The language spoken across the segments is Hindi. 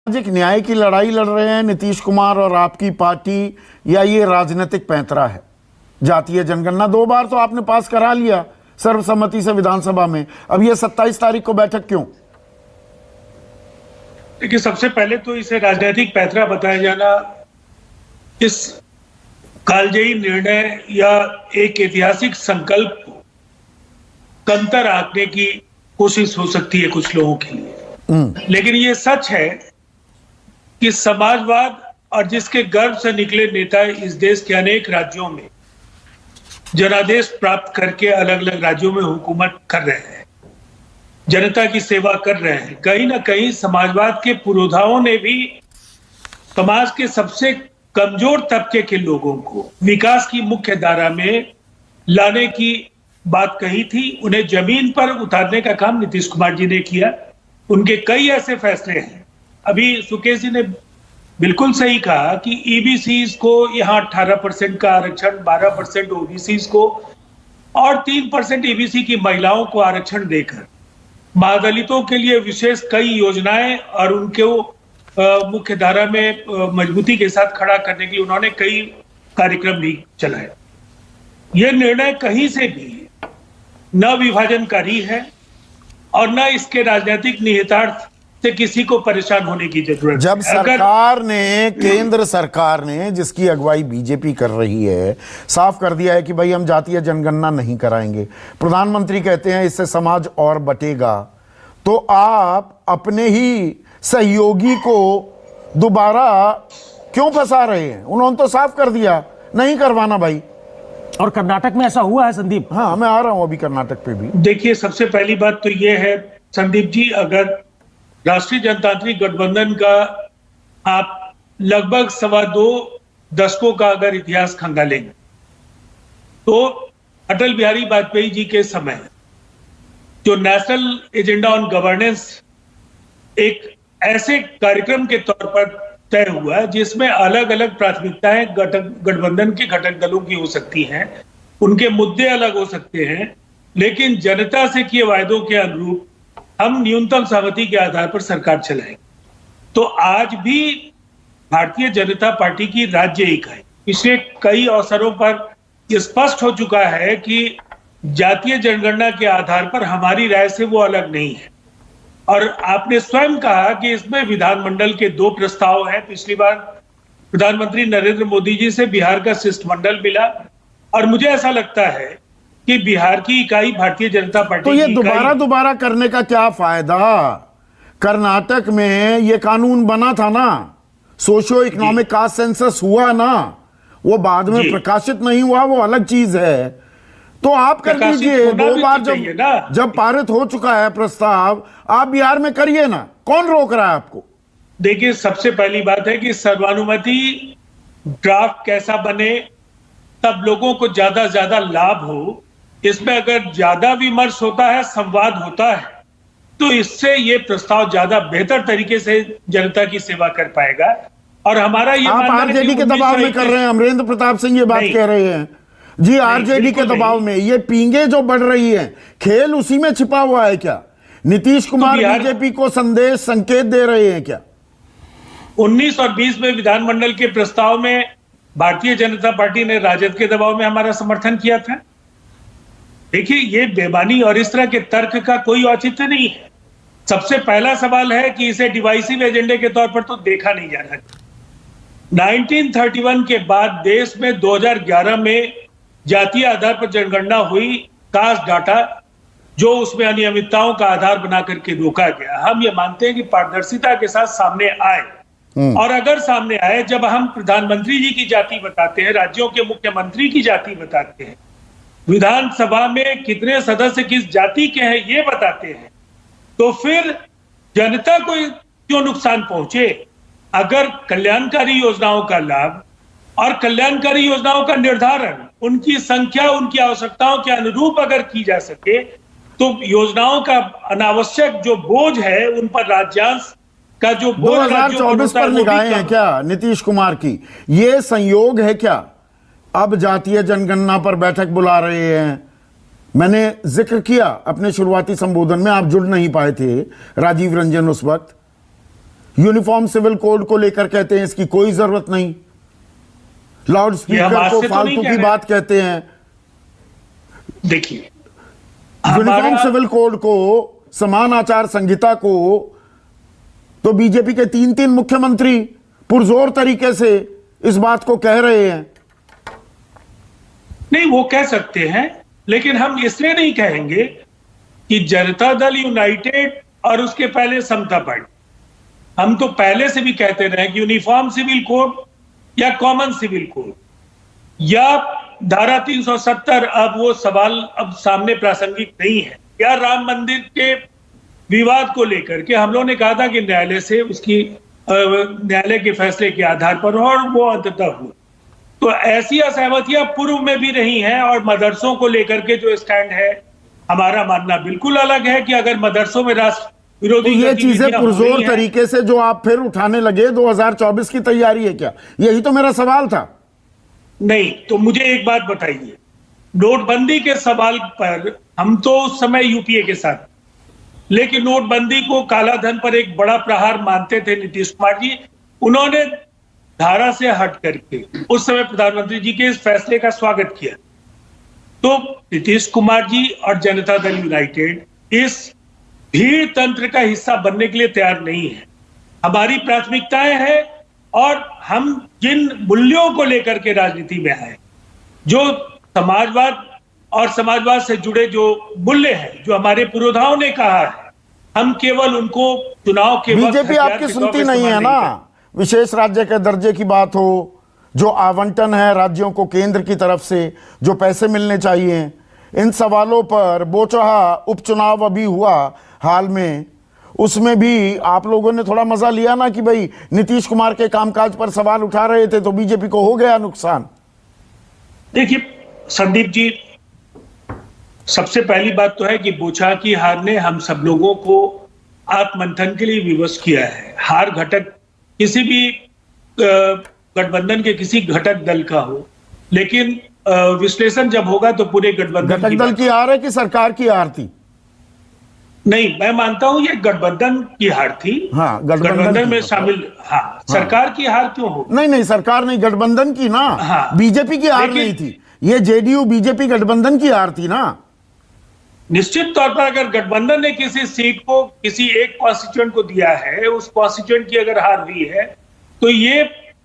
सामाजिक न्याय की लड़ाई लड़ रहे हैं नीतीश कुमार और आपकी पार्टी, या ये राजनीतिक पैंतरा है? जातीय जनगणना 2 बार तो आपने पास करा लिया सर्वसम्मति से विधानसभा में, अब ये 27 तारीख को बैठक क्यों? देखिए, सबसे पहले तो इसे राजनीतिक पैंतरा बताया जाना इस कालजयी निर्णय या एक ऐतिहासिक संकल्प को कंतर आंकने की कोशिश हो सकती है कुछ लोगों के लिए। लेकिन ये सच है कि समाजवाद और जिसके गर्भ से निकले नेता इस देश के अनेक राज्यों में जनादेश प्राप्त करके अलग अलग राज्यों में हुकूमत कर रहे हैं, जनता की सेवा कर रहे हैं। कहीं ना कहीं समाजवाद के पुरोधाओं ने भी समाज के सबसे कमजोर तबके के लोगों को विकास की मुख्य धारा में लाने की बात कही थी। उन्हें जमीन पर उतारने का काम नीतीश कुमार जी ने किया। उनके कई ऐसे फैसले हैं। अभी सुकेश जी ने बिल्कुल सही कहा कि ईबीसीज को यहाँ 18% का आरक्षण, 12% ओबीसीज को और 3% ईबीसी की महिलाओं को आरक्षण देकर महादलितों के लिए विशेष कई योजनाएं और उनको मुख्य धारा में मजबूती के साथ खड़ा करने के लिए उन्होंने कई कार्यक्रम भी चलाए। यह निर्णय कहीं से भी न विभाजनकारी है और न इसके राजनीतिक निहितार्थ से किसी को परेशान होने की जरूरत। जब सरकार ने, केंद्र सरकार ने, जिसकी अगुवाई बीजेपी कर रही है, साफ कर दिया है कि भाई हम जातीय जनगणना नहीं कराएंगे, प्रधानमंत्री कहते हैं इससे समाज और बटेगा, तो आप अपने ही सहयोगी को दोबारा क्यों फंसा रहे हैं? उन्होंने तो साफ कर दिया नहीं करवाना भाई। और कर्नाटक में ऐसा हुआ है संदीप। हाँ, मैं आ रहा हूं अभी कर्नाटक पे भी। देखिए, सबसे पहली बात तो ये है संदीप जी, अगर राष्ट्रीय जनतांत्रिक गठबंधन का आप लगभग 2.25 दशकों का अगर इतिहास खंगालेंगे तो अटल बिहारी वाजपेयी जी के समय जो नेशनल एजेंडा ऑन गवर्नेंस एक ऐसे कार्यक्रम के तौर पर तय हुआ जिसमें अलग अलग प्राथमिकताएं गठबंधन के घटक दलों की हो सकती हैं, उनके मुद्दे अलग हो सकते हैं, लेकिन जनता से किए वायदों के अनुरूप हम न्यूनतम सहमति के आधार पर सरकार चलाएंगे। तो आज भी भारतीय जनता पार्टी की राज्य इकाई पिछले कई अवसरों पर यह स्पष्ट हो चुका है कि जातीय जनगणना के आधार पर हमारी राय से वो अलग नहीं है। और आपने स्वयं कहा कि इसमें विधानमंडल के 2 प्रस्ताव हैं। पिछली बार प्रधानमंत्री नरेंद्र मोदी जी से बिहार का शिष्टमंडल मिला और मुझे ऐसा लगता है कि बिहार की इकाई भारतीय जनता पार्टी, तो ये दोबारा करने का क्या फायदा? कर्नाटक में ये कानून बना था ना, सोशियो इकोनॉमिक कास्ट सेंसस हुआ ना, वो बाद में प्रकाशित नहीं हुआ, वो अलग चीज है। तो आप कर दीजिए 2 बार, जब पारित हो चुका है प्रस्ताव, आप बिहार में करिए ना, कौन रोक रहा है आपको? देखिए, सबसे पहली बात है कि सर्वानुमति ड्राफ्ट कैसा बने तब लोगों को ज्यादा से ज्यादा लाभ हो। इसमें अगर ज्यादा विमर्श होता है, संवाद होता है, तो इससे ये प्रस्ताव ज्यादा बेहतर तरीके से जनता की सेवा कर पाएगा। और हमारा ये आप आरजेडी के दबाव में कर रहे हैं, अमरेंद्र प्रताप सिंह ये बात कह रहे हैं जी, आरजेडी के दबाव में ये पींगे जो बढ़ रही है, खेल उसी में छिपा हुआ है क्या? नीतीश कुमार बीजेपी को संदेश, संकेत दे रहे हैं क्या? 19 और 20 में विधानमंडल के प्रस्ताव में भारतीय जनता पार्टी ने राजद के दबाव में हमारा समर्थन किया था। देखिए, ये बेमानी और इस तरह के तर्क का कोई औचित्य नहीं है। सबसे पहला सवाल है कि इसे डिवाइसिव एजेंडे के तौर पर तो देखा नहीं जा रहा। 1931 के बाद देश में 2011 में जातीय आधार पर जनगणना हुई, कास्ट डाटा जो उसमें अनियमितताओं का आधार बना करके रोका गया। हम ये मानते हैं कि पारदर्शिता के साथ सामने आए, और अगर सामने आए, जब हम प्रधानमंत्री जी की जाति बताते हैं, राज्यों के मुख्यमंत्री की जाति बताते हैं, विधानसभा में कितने सदस्य किस जाति के हैं ये बताते हैं, तो फिर जनता को क्यों नुकसान पहुंचे? अगर कल्याणकारी योजनाओं का लाभ और कल्याणकारी योजनाओं का निर्धारण उनकी संख्या, उनकी आवश्यकताओं के अनुरूप अगर की जा सके, तो योजनाओं का अनावश्यक जो बोझ है उन पर राज्यांश का जो बोझ 2024 पर निगाहें हैं क्या नीतीश कुमार की? ये संयोग है क्या? अब जातीय जनगणना पर बैठक बुला रहे हैं। मैंने जिक्र किया अपने शुरुआती संबोधन में, आप जुड़ नहीं पाए थे राजीव रंजन उस वक्त। यूनिफॉर्म सिविल कोड को लेकर कहते हैं इसकी कोई जरूरत नहीं, लाउड ये हम स्पीकर आज को से तो फालतू नहीं कह की रहे। बात कहते हैं, देखिए यूनिफॉर्म हमारा सिविल कोड को, समान आचार संहिता को तो बीजेपी के 3 मुख्यमंत्री पुरजोर तरीके से इस बात को कह रहे हैं। नहीं, वो कह सकते हैं, लेकिन हम इसलिए नहीं कहेंगे कि जनता दल यूनाइटेड और उसके पहले समता पार्टी, हम तो पहले से भी कहते रहे कि यूनिफॉर्म सिविल कोड या कॉमन सिविल कोड या धारा 370, अब वो सवाल अब सामने प्रासंगिक नहीं है, या राम मंदिर के विवाद को लेकर के हम लोगों ने कहा था कि न्यायालय से उसकी न्यायालय के फैसले के आधार पर हो, और वो अंततः हुआ। तो ऐसी असहमतियां पूर्व में भी रही हैं, और मदरसों को लेकर के जो स्टैंड है, हमारा मानना बिल्कुल अलग है कि अगर मदरसों में राष्ट्र तो विरोधी ये चीजें गतिविधियां हो रही पुरजोर हैं- तरीके से जो आप फिर उठाने लगे, 2024 की तैयारी है क्या? यही तो मेरा सवाल था। नहीं, तो मुझे एक बात बताइए, नोटबंदी के सवाल पर हम तो उस समय यूपीए के साथ, लेकिन नोटबंदी को कालाधन पर एक बड़ा प्रहार मानते थे नीतीश कुमार जी। उन्होंने धारा से हट करके उस समय प्रधानमंत्री जी के इस फैसले का स्वागत किया। तो नीतीश कुमार जी और जनता दल यूनाइटेड इस भीड़ तंत्र का हिस्सा बनने के लिए तैयार नहीं है। हमारी प्राथमिकताएं हैं, और हम जिन मूल्यों को लेकर के राजनीति में आए, जो समाजवाद और समाजवाद से जुड़े जो मूल्य हैं, जो हमारे पुरोधाओं ने कहा है, हम केवल उनको चुनाव के वक्त बीजेपी हथियार आपकी के तौर सुनती पे नहीं है इस्तेमाल ना। करती। विशेष राज्य के दर्जे की बात हो, जो आवंटन है राज्यों को केंद्र की तरफ से, जो पैसे मिलने चाहिए, इन सवालों पर बोचहा उपचुनाव अभी हुआ हाल में, उसमें भी आप लोगों ने थोड़ा मजा लिया ना कि भाई नीतीश कुमार के कामकाज पर सवाल उठा रहे थे, तो बीजेपी को हो गया नुकसान। देखिए संदीप जी, सबसे पहली बात तो है कि बोचहा की हार ने हम सब लोगों को आत्ममंथन के लिए विवश किया है। हार घटक किसी भी गठबंधन के किसी घटक दल का हो, लेकिन विश्लेषण जब होगा तो पूरे गठबंधन घटक दल की हार है कि सरकार की हार थी? नहीं, मैं मानता हूं ये गठबंधन की हार थी। हाँ, गठबंधन में की। शामिल। हाँ, सरकार की हार क्यों हो? नहीं, सरकार नहीं, गठबंधन की ना। हाँ। बीजेपी की हार लेकिन- नहीं थी, ये जेडीयू बीजेपी गठबंधन की हार थी ना। निश्चित तौर पर अगर गठबंधन ने किसी सीट को किसी एक कॉन्स्टिट्यूएंट को दिया है, उस कॉन्स्टिट्यूएंट की अगर हार हुई है, तो ये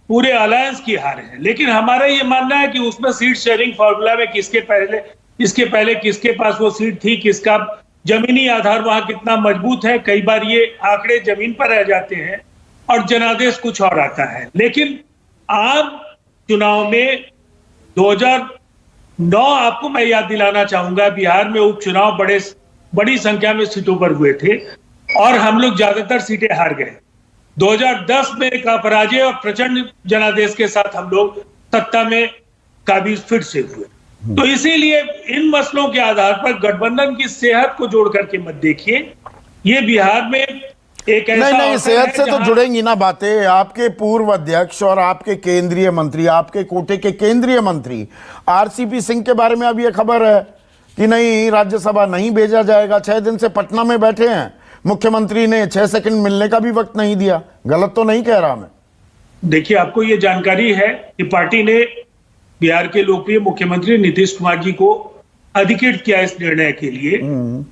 पूरे अलायंस की हार है। लेकिन हमारा ये मानना है कि उसमें सीट शेयरिंग फॉर्मूला में किसके पहले किसके पास वो सीट थी, किसका जमीनी आधार वहां कितना मजबूत है, कई बार ये आंकड़े जमीन पर रह जाते हैं और जनादेश कुछ और आता है। लेकिन आम चुनाव में 2009 आपको मैं याद दिलाना चाहूंगा, बिहार में उपचुनाव बड़ी संख्या में सीटों पर हुए थे और हम लोग ज्यादातर सीटें हार गए। 2010 में का पराजय और प्रचंड जनादेश के साथ हम लोग सत्ता में काबिज फिर से हुए। तो इसीलिए इन मसलों के आधार पर गठबंधन की सेहत को जोड़ करके मत देखिए। ये बिहार में एक ऐसा नहीं, अवसर सेहत है से तो जहां- जुड़ेंगी ना बातें। आपके पूर्व अध्यक्ष और आपके केंद्रीय मंत्री, आपके कोटे के केंद्रीय मंत्री आरसीपी सिंह के बारे में अब ये खबर है कि नहीं, राज्यसभा नहीं भेजा जाएगा। 6 दिन से पटना में बैठे हैं, मुख्यमंत्री ने 6 सेकंड मिलने का भी वक्त नहीं दिया। गलत तो नहीं कह रहा मैं? देखिए, आपको ये जानकारी है कि पार्टी ने बिहार के लोकप्रिय मुख्यमंत्री नीतीश कुमार जी को अधिकृत किया इस निर्णय के लिए,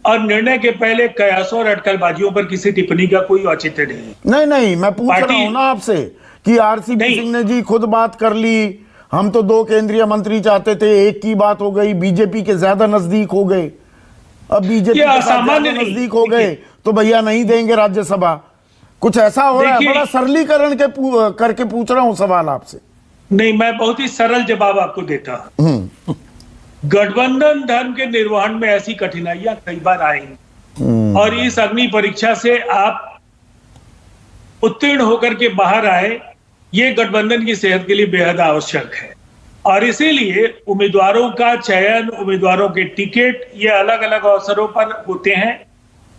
और निर्णय के पहले कयासों और अटकलबाजियों पर किसी टिप्पणी का कोई औचित्य नहीं। नहीं, मैं पूछ रहा हूं ना आपसे कि आरसीपी नहीं। सिंह ने जी खुद बात कर ली, हम तो 2 केंद्रीय मंत्री चाहते थे, एक की बात हो गई, बीजेपी के ज्यादा नजदीक हो गए। अब बीजेपी ये के साथ असामान्य ज्यादा नहीं। नजदीक हो गए तो भैया नहीं देंगे राज्यसभा। कुछ ऐसा हो रहा है? देखिए- बड़ा सरलीकरण करके पूछ रहा हूं सवाल आपसे। नहीं, मैं बहुत ही सरल जवाब आपको देता हूं। गठबंधन धर्म के निर्वहन में ऐसी कठिनाइयां कई बार आएंगी, और इस अग्नि परीक्षा से आप उत्तीर्ण होकर के बाहर आए, ये गठबंधन की सेहत के लिए बेहद आवश्यक है। और इसीलिए उम्मीदवारों का चयन, उम्मीदवारों के टिकट, ये अलग अलग अवसरों पर होते हैं,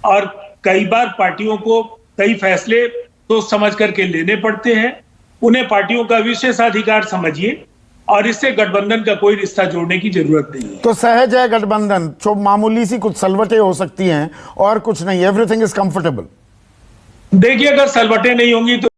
और कई बार पार्टियों को कई फैसले तो समझ करके लेने पड़ते हैं। उन्हें पार्टियों का विशेषाधिकार समझिए, और इससे गठबंधन का कोई रिश्ता जोड़ने की जरूरत नहीं है। तो सहज है गठबंधन, जो मामूली सी कुछ सलवटें हो सकती हैं और कुछ नहीं, एवरीथिंग इज कंफर्टेबल। देखिए, अगर सलवटें नहीं होंगी तो